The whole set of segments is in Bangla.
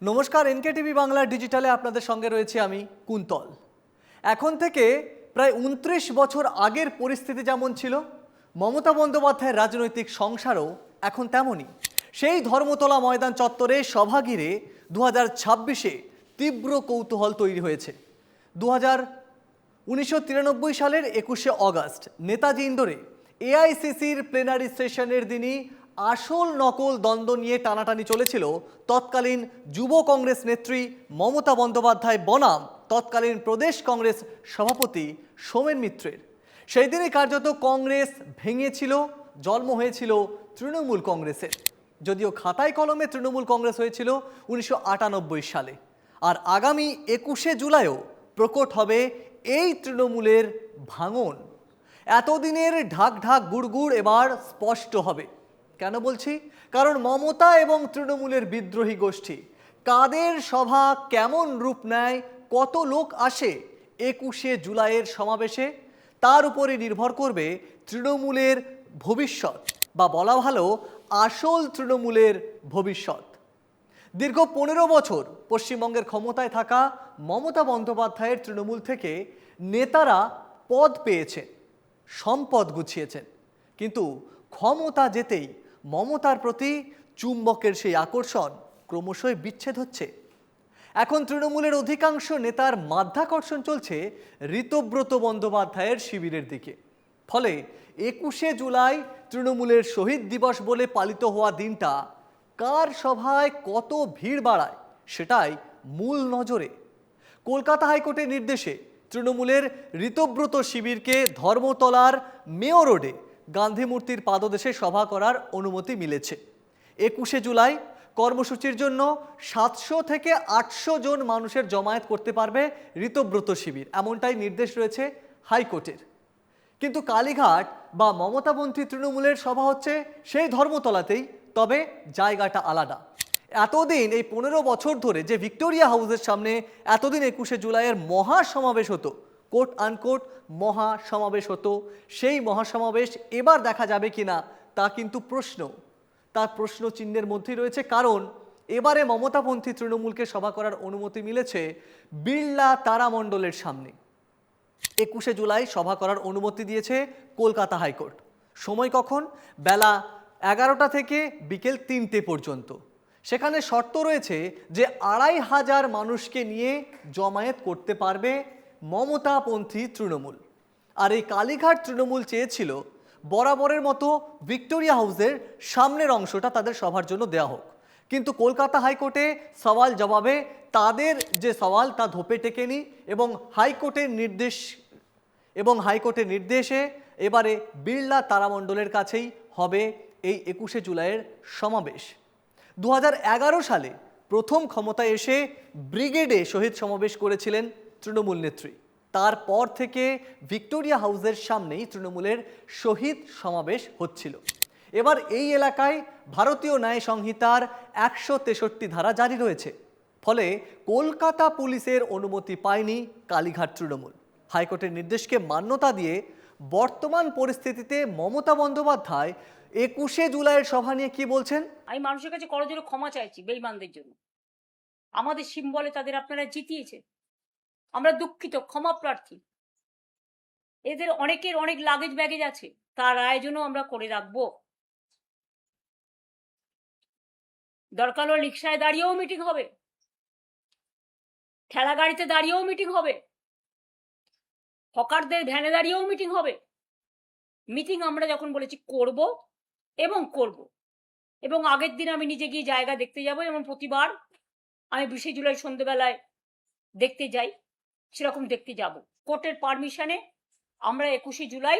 নমস্কার, এনকেটিভি বাংলা ডিজিটালে আপনাদের সঙ্গে রয়েছে আমি কুন্তল। এখন থেকে প্রায় ২৯ বছর আগের পরিস্থিতি যেমন ছিল, মমতা বন্দ্যোপাধ্যায়ের রাজনৈতিক সংসারও এখন তেমনই। সেই ধর্মতলা ময়দান চত্বরে সভা ঘিরে 2026-এ তীব্র কৌতূহল তৈরি হয়েছে। 1993 সালের 21শে অগাস্ট নেতাজি ইন্ডোরে এআইসিসির প্লেনারি সেশনের দিনই আসল নকল দ্বন্দ্ব নিয়ে টানাটানি চলেছিল তৎকালীন যুব কংগ্রেস নেত্রী মমতা বন্দ্যোপাধ্যায় বনাম তৎকালীন প্রদেশ কংগ্রেস সভাপতি সোমেন মিত্রের। সেই দিনই কার্যত কংগ্রেস ভেঙেছিল, জন্ম হয়েছিল তৃণমূল কংগ্রেসের। যদিও খাতায় কলমে তৃণমূল কংগ্রেস হয়েছিল 1998 সালে। আর আগামী 21শে জুলাইও প্রকট হবে এই তৃণমূলের ভাঙন। এতদিনের ঢাক ঢাক গুড়গুড় এবার স্পষ্ট হবে। কেন বলছি? কারণ মমতা এবং তৃণমূলের বিদ্রোহী গোষ্ঠী কাদের সভা কেমন রূপ নেয়, কত লোক আসে 21শে জুলাইয়ের সমাবেশে, তার উপরে নির্ভর করবে তৃণমূলের ভবিষ্যৎ, বা বলা ভালো আসল তৃণমূলের ভবিষ্যৎ। দীর্ঘ 15 বছর পশ্চিমবঙ্গের ক্ষমতায় থাকা মমতা বন্দ্যোপাধ্যায়ের তৃণমূল থেকে নেতারা পদ পেয়েছেন, সম্পদ গুছিয়েছেন, কিন্তু ক্ষমতা যেতেই মমতার প্রতি চুম্বকের সেই আকর্ষণ ক্রমশই বিচ্ছেদ হচ্ছে। এখন তৃণমূলের অধিকাংশ নেতার মাধ্যাকর্ষণ চলছে ঋতব্রত বন্দ্যোপাধ্যায়ের শিবিরের দিকে। ফলে 21শে জুলাই তৃণমূলের শহীদ দিবস বলে পালিত হওয়া দিনটা কার সভায় কত ভিড় বাড়ায় সেটাই মূল নজরে। কলকাতা হাইকোর্টের নির্দেশে তৃণমূলের ঋতব্রত শিবিরকে ধর্মতলার মেয়র রোডে গান্ধী মূর্তির পাদদেশে সভা করার অনুমতি মিলেছে। 21শে জুলাই কর্মসূচির জন্য 700 থেকে 800 জন মানুষের জমায়েত করতে পারবে ঋতব্রত শিবির, এমনটাই নির্দেশ রয়েছে হাইকোর্টের। কিন্তু কালীঘাট বা মমতাপন্থী তৃণমূলের সভা হচ্ছে সেই ধর্মতলাতেই, তবে জায়গাটা আলাদা। এতদিন এই 15 বছর ধরে যে ভিক্টোরিয়া হাউসের সামনে এতদিন 21শে জুলাইয়ের মহাসমাবেশ হতো, কোট আনকোট মহাসমাবেশ হতো, সেই মহাসমাবেশ এবার দেখা যাবে কিনা তা কিন্তু তার প্রশ্ন চিহ্নের মধ্যেই রয়েছে। কারণ এবারে মমতাপন্থী তৃণমূলকে সভা করার অনুমতি মিলেছে বিড়লা তারামণ্ডলের সামনে। 21শে জুলাই সভা করার অনুমতি দিয়েছে কলকাতা হাইকোর্ট। সময় কখন? বেলা 11টা থেকে বিকেল 3টে পর্যন্ত। সেখানে শর্ত রয়েছে যে 2500 মানুষকে নিয়ে জমায়েত করতে পারবে মমতাপন্থী তৃণমূল। আর এই কালীঘাট তৃণমূল চেয়েছিল বরাবরের মতো ভিক্টোরিয়া হাউসের সামনের অংশটা তাদের সভার জন্য দেওয়া হোক, কিন্তু কলকাতা হাইকোর্টে সওয়াল জবাবে তাদের যে সওয়াল তা ধোপে টেকেনি এবং হাইকোর্টের নির্দেশে এবারে বিড়লা তারামণ্ডলের কাছেই হবে এই 21শে জুলাইয়ের সমাবেশ। 2011 সালে প্রথম ক্ষমতায় এসে ব্রিগেডে শহীদ সমাবেশ করেছিলেন তৃণমূল নেত্রী। তারপর থেকে ভিক্টোরিয়া হাউসের সামনেই তৃণমূলের শহীদ সমাবেশ হচ্ছিল। এবার এই এলাকায় ভারতীয় ন্যায় সংহিতার 163 ধারা জারি রয়েছে। ফলে কলকাতা পুলিশের অনুমতি পায়নি কালীঘাট তৃণমূল। হাইকোর্টের নির্দেশকে মান্যতা দিয়ে বর্তমান পরিস্থিতিতে মমতা বন্দ্যোপাধ্যায় 21শে জুলাইয়ের সভা নিয়ে কি বলছেন? আমি মানুষের কাছে করজোড়ে ক্ষমা চাইছি বেঈমানদের জন্য। আমাদের সিম্বলে তাদের আপনারা জিতিয়েছে, আমরা দুঃখিত, ক্ষমা প্রার্থী। এদের অনেকের অনেক লাগেজ ব্যাগেজ আছে, তার আয়োজনও আমরা করে রাখবো। দরকার হলে রিক্সায় দাঁড়িয়েও মিটিং হবে, ঠেলা গাড়িতে দাঁড়িয়েও মিটিং হবে, হকারদের ভ্যানে দাঁড়িয়েও মিটিং হবে। মিটিং আমরা যখন বলেছি করব এবং আগের দিন আমি নিজে গিয়ে জায়গা দেখতে যাব, এবং প্রতিবার আমি 20শে জুলাই সন্ধ্যেবেলায় দেখতে যাই, সেরকম দেখতে যাব। কোর্টের পারমিশনে আমরা 21শে জুলাই,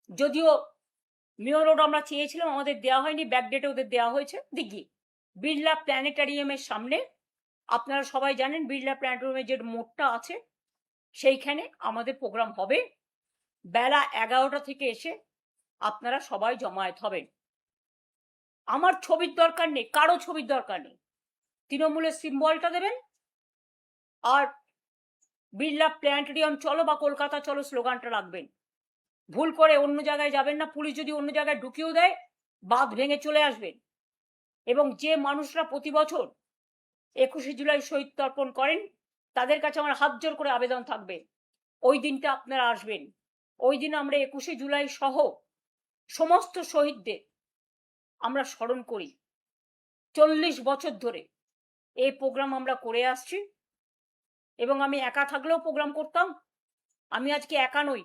যদিও মেয়র রোড আমরা চেয়েছিলাম, আমাদের দেওয়া হয়নি, ব্যাকডেটে ওদের দেওয়া হয়েছে, দিঘি বিড়লা প্ল্যানেটারিয়ামের সামনে। আপনারা সবাই জানেন বিড়লা প্ল্যানেটারিয়ামের যে মোড়টা আছে সেইখানে আমাদের প্রোগ্রাম হবে। বেলা 11টা থেকে এসে আপনারা সবাই জমায়েত হবেন। আমার ছবির দরকার নেই, কারো ছবির দরকার নেই, তৃণমূলের সিম্বলটা দেবেন আর বিড়লা প্ল্যানেটারিয়াম চলো বা কলকাতা চলো স্লোগানটা রাখবেন। ভুল করে অন্য জায়গায় যাবেন না, পুলিশ যদি অন্য জায়গায় ঢুকিয়েও দেয় বাঁধ ভেঙে চলে আসবেন। এবং যে মানুষরা প্রতি বছর 21শে জুলাই শহীদ তর্পণ করেন, তাদের কাছে আমার হাত জোর করে আবেদন থাকবে, ওই দিনটা আপনারা আসবেন। ওই দিন আমরা 21শে জুলাই সহ সমস্ত শহীদদের আমরা স্মরণ করি। 40 বছর ধরে এই প্রোগ্রাম আমরা করে আসছি এবং আমি একা থাকলেও প্রোগ্রাম করতাম। আমি আজকে একা নই,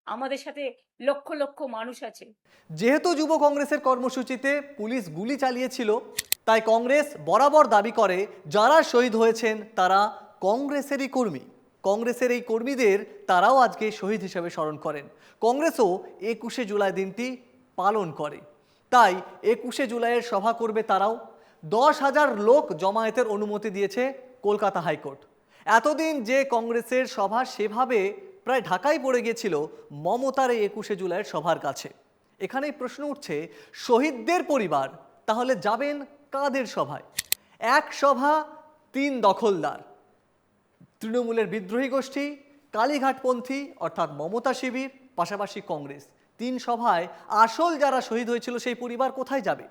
আমাদের সাথে লক্ষ লক্ষ মানুষ আছে। যেহেতু যুব কংগ্রেসের কর্মসূচিতে পুলিশ গুলি চালিয়েছিল, তাই কংগ্রেস বরাবর দাবি করে যারা শহীদ হয়েছেন তারা কংগ্রেসেরই কর্মী। কংগ্রেসের এই কর্মীদের তারাও আজকে শহীদ হিসেবে স্মরণ করেন। কংগ্রেসও 21শে জুলাই দিনটি পালন করে, তাই 21শে জুলাইয়ের সভা করবে তারাও। 10,000 লোক জমায়েতের অনুমতি দিয়েছে কলকাতা হাইকোর্ট। এতদিন যে কংগ্রেসের সভা সেভাবে প্রায় ঢাকায় পড়ে গিয়েছিল মমতার এই 21শে জুলাইয়ের সভার কাছে। এখানেই প্রশ্ন উঠছে, শহীদদের পরিবার তাহলে যাবেন কাদের সভায়? এক সভা 3 দখলদার, তৃণমূলের বিদ্রোহী গোষ্ঠী, কালীঘাটপন্থী অর্থাৎ মমতা শিবির, পাশাপাশি কংগ্রেস। 3 সভায় আসল যারা শহীদ হয়েছিল সেই পরিবার কোথায় যাবে?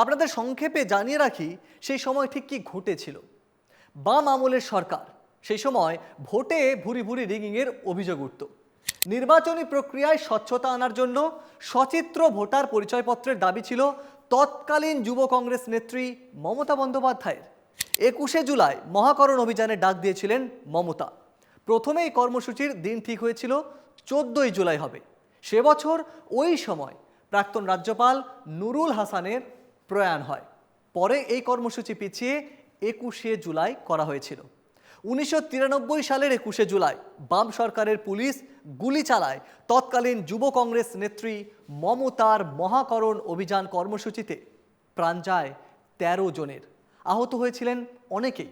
আপনাদের সংক্ষেপে জানিয়ে রাখি সেই সময় ঠিক কি ঘটেছিল। বাম আমলের সরকার সেই সময় ভোটে ভুরি ভুরি রিগিংয়ের অভিযোগ উঠত। নির্বাচনী প্রক্রিয়ায় স্বচ্ছতা আনার জন্য সচিত্র ভোটার পরিচয়পত্রের দাবি ছিল তৎকালীন যুব কংগ্রেস নেত্রী মমতা বন্দ্যোপাধ্যায়ের। 21শে জুলাই মহাকরণ অভিযানে ডাক দিয়েছিলেন মমতা। প্রথমে এই কর্মসূচির দিন ঠিক হয়েছিল 14ই জুলাই হবে। সে বছর ওই সময় প্রাক্তন রাজ্যপাল নুরুল হাসানের প্রয়াণ হয়। পরে এই কর্মসূচি পিছিয়ে 21শে জুলাই করা হয়েছিল। 1993 সালের 21শে জুলাই বাম সরকারের পুলিশ গুলি চালায় তৎকালীন যুব কংগ্রেস নেত্রী মমতার মহাকরণ অভিযান কর্মসূচিতে। প্রাণ যায় 13 জনের, আহত হয়েছিলেন অনেকেই।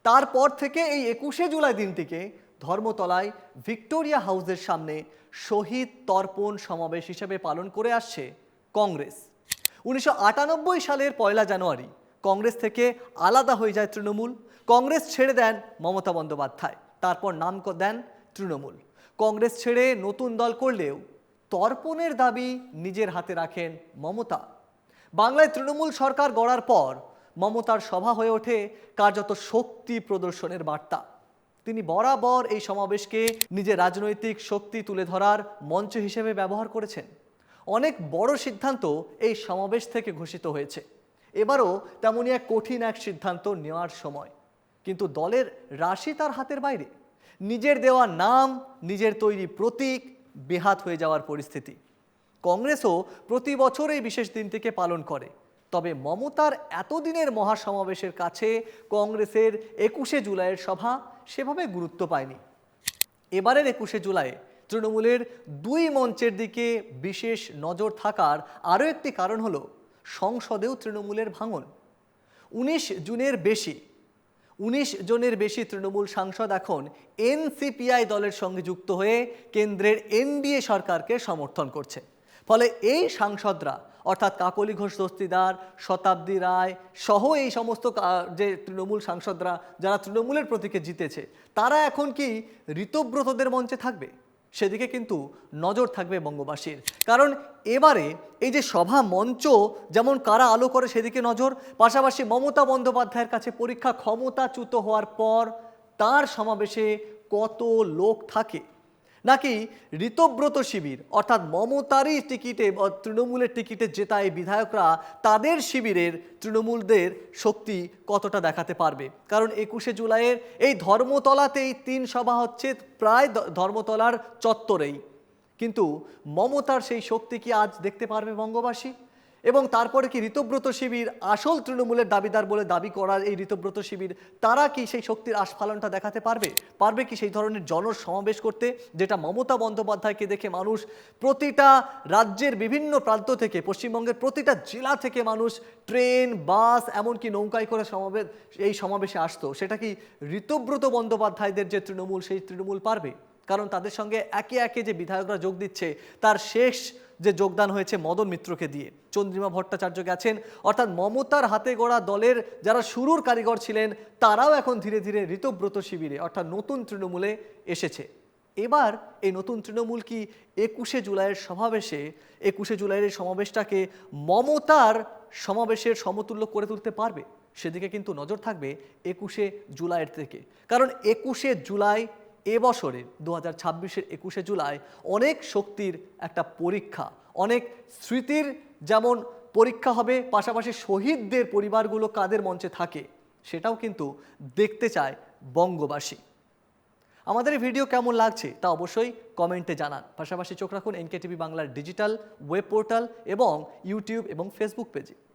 তারপর থেকে এই 21শে জুলাই দিনটিকে ধর্মতলায় ভিক্টোরিয়া হাউসের সামনে শহীদ তর্পণ সমাবেশ হিসেবে পালন করে আসছে কংগ্রেস। 1998 সালের 1 জানুয়ারি কংগ্রেস থেকে আলাদা হয়ে যায় তৃণমূল। কংগ্রেস ছেড়ে দেন মমতা বন্দ্যোপাধ্যায়, তারপর নাম দেন তৃণমূল। কংগ্রেস ছেড়ে নতুন দল করলেও তর্পণের দাবি নিজের হাতে রাখেন মমতা। বাংলায় তৃণমূল সরকার গড়ার পর মমতার সভা হয়ে ওঠে কার্যত শক্তি প্রদর্শনের বার্তা। তিনি বরাবর এই সমাবেশকে নিজের রাজনৈতিক শক্তি তুলে ধরার মঞ্চ হিসেবে ব্যবহার করেছেন। অনেক বড় সিদ্ধান্ত এই সমাবেশ থেকে ঘোষিত হয়েছে। এবারও তেমনই কঠিন এক সিদ্ধান্ত নেওয়ার সময়, কিন্তু দলের রাশি তার হাতের বাইরে। নিজের দেওয়া নাম, নিজের তৈরি প্রতীক বেহাত হয়ে যাওয়ার পরিস্থিতি। কংগ্রেসও প্রতি বছর এই বিশেষ দিনটিকে পালন করে, তবে মমতার এতদিনের মহাসমাবেশের কাছে কংগ্রেসের 21শে জুলাইয়ের সভা সেভাবে গুরুত্ব পায়নি। এবারের 21শে জুলাই তৃণমূলের 2 মঞ্চের দিকে বিশেষ নজর থাকার আরও একটি কারণ হলো সংসদেও তৃণমূলের ভাঙন। 19 জনের বেশি তৃণমূল সাংসদ এখন এনসিপিআই দলের সঙ্গে যুক্ত হয়ে কেন্দ্রের এনডিএ সরকারকে সমর্থন করছে। ফলে এই সাংসদরা অর্থাৎ কাকলি ঘোষ দস্তিদার, শতাব্দী রায় সহ এই সমস্ত যে তৃণমূল সাংসদরা যারা তৃণমূলের প্রতীকে জিতেছে, তারা এখন কি ঋতব্রতদের মঞ্চে থাকবে? সেদিকে কিন্তু নজর থাকবে বঙ্গবাসীর। কারণ এবারে এই যে সভা মঞ্চ যেমন কারা আলো করে সেদিকে নজর, পাশাপাশি মমতা বন্দ্যোপাধ্যায়ের কাছে পরীক্ষা ক্ষমতাচ্যুত হওয়ার পর তার সমাবেশে কত লোক থাকে, নাকি ঋতব্রত শিবির অর্থাৎ মমতারই টিকিটে তৃণমূলের টিকিটে জেতা এই বিধায়করা তাদের শিবিরের তৃণমূলদের শক্তি কতটা দেখাতে পারবে। কারণ 21শে জুলাইয়ের এই ধর্মতলাতেই 3 সভা হচ্ছে প্রায় ধর্মতলার চত্বরেই, কিন্তু মমতার সেই শক্তি কি আজ দেখতে পারবে বঙ্গবাসী? এবং তারপরে কি ঋতব্রত শিবির আসল তৃণমূলের দাবিদার বলে দাবি করার এই ঋতব্রত শিবির তারা কি সেই শক্তির আস্ফালনটা দেখাতে পারবে কি সেই ধরনের জনসমাবেশ করতে, যেটা মমতা বন্দ্যোপাধ্যায়কে দেখে মানুষ প্রতিটা রাজ্যের বিভিন্ন প্রান্ত থেকে, পশ্চিমবঙ্গের প্রতিটা জেলা থেকে মানুষ ট্রেন, বাস, এমনকি নৌকায় করে এই সমাবেশে আসতো, সেটা কি ঋতব্রত বন্দ্যোপাধ্যায়দের যে তৃণমূল সেই তৃণমূল পারবে? কারণ তাদের সঙ্গে একে একে যে বিধায়করা যোগ দিচ্ছে, তার শেষ যে যোগদান হয়েছে মদন মিত্রকে দিয়ে, চন্দ্রিমা ভট্টাচার্য গেছেন, অর্থাৎ মমতার হাতে গড়া দলের যারা শুরুর কারিগর ছিলেন তারাও এখন ধীরে ধীরে ঋতব্রত শিবিরে অর্থাৎ নতুন তৃণমূলে এসেছে। এবার এই নতুন তৃণমূল কি 21শে জুলাইয়ের সমাবেশে 21শে জুলাইয়ের সমাবেশটাকে মমতার সমাবেশের সমতুল্য করে তুলতে পারবে? সেদিকে কিন্তু নজর থাকবে 21শে জুলাইয়ের থেকে। কারণ 21শে জুলাই এবছরের 2026-এর 21শে জুলাই অনেক শক্তির একটা পরীক্ষা, অনেক স্মৃতির যেমন পরীক্ষা হবে, পাশাপাশি শহীদদের পরিবারগুলো কাদের মঞ্চে থাকে সেটাও কিন্তু দেখতে চায় বঙ্গবাসী। আমাদের এই ভিডিও কেমন লাগছে তা অবশ্যই কমেন্টে জানান। পাশাপাশি চোখ রাখুন এনকেটিভি বাংলার ডিজিটাল ওয়েব পোর্টাল এবং ইউটিউব এবং ফেসবুক পেজে।